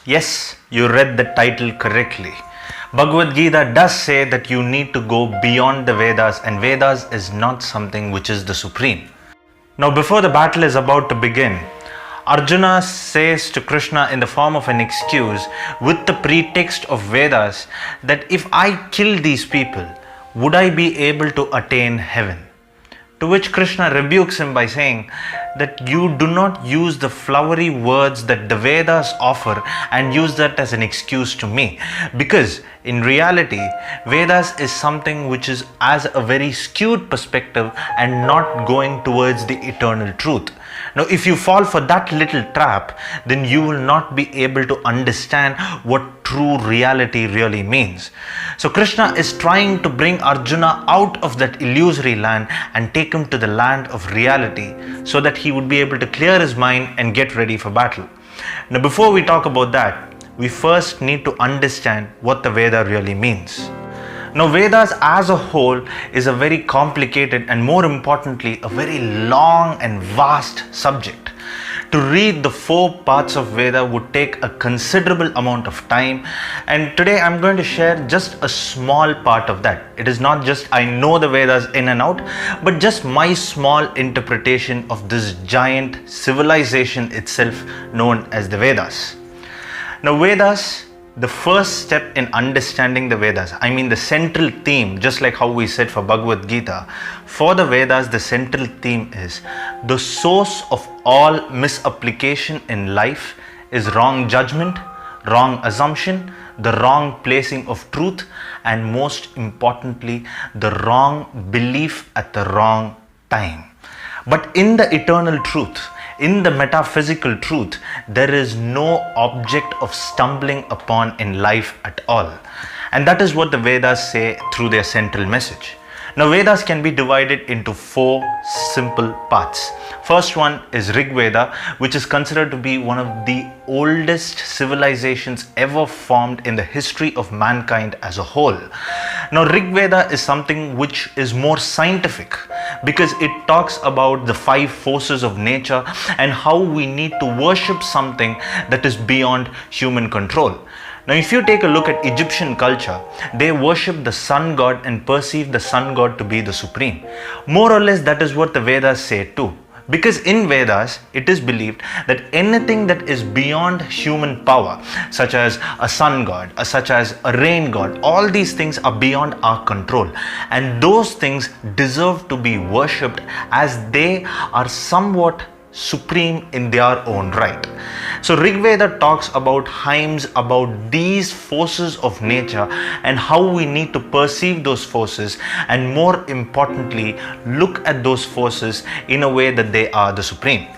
Yes, you read the title correctly. Bhagavad Gita does say that you need to go beyond the Vedas, and Vedas is not something which is the supreme. Now, before the battle is about to begin, Arjuna says to Krishna in the form of an excuse with the pretext of Vedas that if I kill these people, would I be able to attain heaven? To which Krishna rebukes him by saying that you do not use the flowery words that the Vedas offer and use that as an excuse to me. Because in reality, Vedas is something which is as a very skewed perspective and not going towards the eternal truth. Now, if you fall for that little trap, then you will not be able to understand what true reality really means. So Krishna is trying to bring Arjuna out of that illusory land and take him to the land of reality so that he would be able to clear his mind and get ready for battle. Now, before we talk about that, we first need to understand what the Veda really means. Now, Vedas as a whole is a very complicated and, more importantly, a very long and vast subject. To read the 4 parts of Veda would take a considerable amount of time, and today I'm going to share just a small part of that. It is not just I know the Vedas in and out, but just my small interpretation of this giant civilization itself known as the Vedas. Now, Vedas, the first step in understanding the Vedas, the central theme, just like how we said for Bhagavad Gita, for the Vedas, the central theme is the source of all misapplication in life is wrong judgment, wrong assumption, the wrong placing of truth, and most importantly, the wrong belief at the wrong time. But in the eternal truth, in the metaphysical truth, there is no object of stumbling upon in life at all. And that is what the Vedas say through their central message. Now, Vedas can be divided into 4 simple parts. First one is Rig Veda, which is considered to be one of the oldest civilizations ever formed in the history of mankind as a whole. Now, Rig Veda is something which is more scientific because it talks about the 5 forces of nature and how we need to worship something that is beyond human control. Now, if you take a look at Egyptian culture, they worship the sun god and perceive the sun god to be the supreme. More or less, that is what the Vedas say too. Because in Vedas, it is believed that anything that is beyond human power, such as a sun god, such as a rain god, all these things are beyond our control. And those things deserve to be worshipped as they are somewhat supreme in their own right. So Rig Veda talks about hymns about these forces of nature and how we need to perceive those forces, and more importantly, look at those forces in a way that they are the supreme.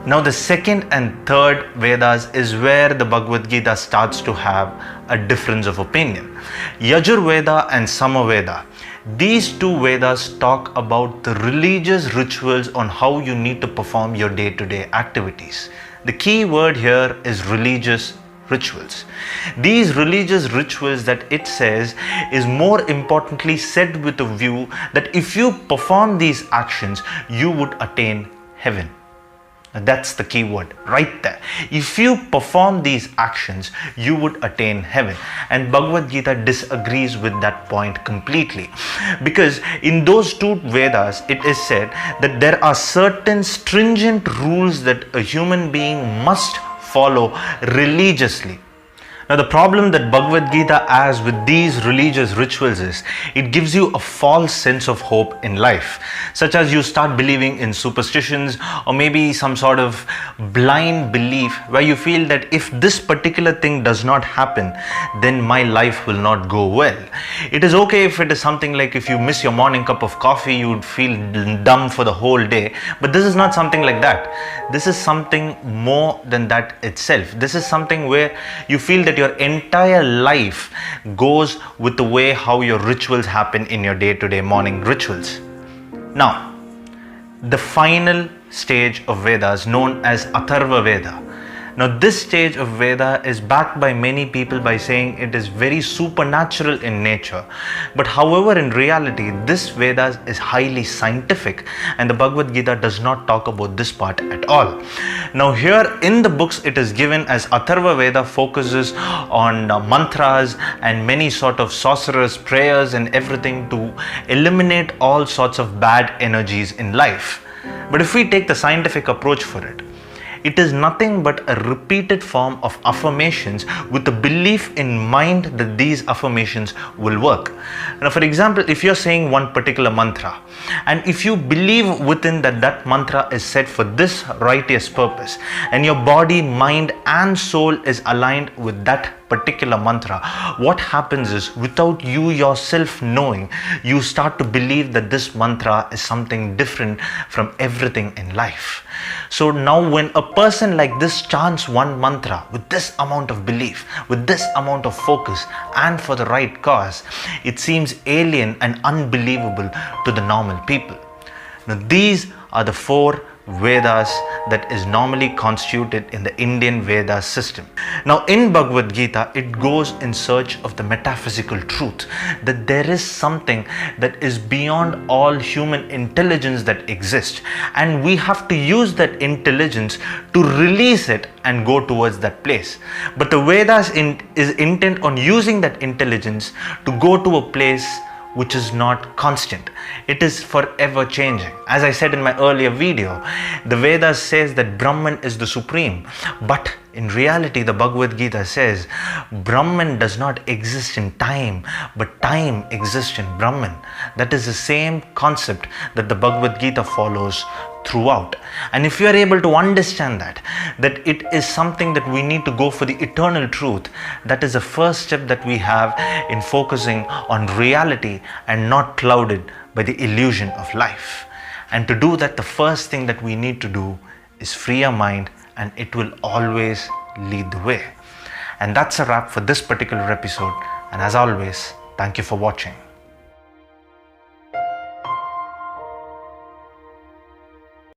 Now, the second and third Vedas is where the Bhagavad Gita starts to have a difference of opinion. Yajur Veda and Sama Veda. These 2 Vedas talk about the religious rituals on how you need to perform your day-to-day activities. The key word here is religious rituals. These religious rituals that it says is more importantly said with a view that if you perform these actions, you would attain heaven. That's the key word right there. If you perform these actions, you would attain heaven. And Bhagavad Gita disagrees with that point completely. Because in those 2 Vedas, it is said that there are certain stringent rules that a human being must follow religiously. Now, the problem that Bhagavad Gita has with these religious rituals is it gives you a false sense of hope in life, such as you start believing in superstitions or maybe some sort of blind belief where you feel that if this particular thing does not happen, then my life will not go well. It is okay if it is something like if you miss your morning cup of coffee, you would feel dumb for the whole day, but this is not something like that. This is something more than that itself. This is something where you feel that your entire life goes with the way how your rituals happen in your day-to-day morning rituals. Now, the final stage of Vedas known as Atharva Veda. Now, this stage of Veda is backed by many people by saying it is very supernatural in nature. But however, in reality, this Vedas is highly scientific, and the Bhagavad Gita does not talk about this part at all. Now, here in the books, it is given as Atharva Veda focuses on mantras and many sort of sorcerers, prayers, and everything to eliminate all sorts of bad energies in life. But if we take the scientific approach for it, it is nothing but a repeated form of affirmations with the belief in mind that these affirmations will work. Now, for example, if you're saying one particular mantra, and if you believe within that mantra is said for this righteous purpose, and your body, mind, and soul is aligned with that particular mantra, what happens is, without you yourself knowing, you start to believe that this mantra is something different from everything in life. So now when a person like this chants one mantra with this amount of belief, with this amount of focus, and for the right cause, it seems alien and unbelievable to the normal people. Now, these are the 4 Vedas that is normally constituted in the Indian Veda system. Now, in Bhagavad Gita, it goes in search of the metaphysical truth that there is something that is beyond all human intelligence that exists, and we have to use that intelligence to release it and go towards that place. But the Vedas is intent on using that intelligence to go to a place which is not constant. It is forever changing. As I said in my earlier video, the Vedas says that Brahman is the supreme, but in reality, the Bhagavad Gita says Brahman does not exist in time, but time exists in Brahman. That is the same concept that the Bhagavad Gita follows throughout. And if you are able to understand that it is something that we need to go for the eternal truth, that is the first step that we have in focusing on reality and not clouded by the illusion of life. And to do that, the first thing that we need to do is free our mind, and it will always lead the way. And that's a wrap for this particular episode. And as always, thank you for watching.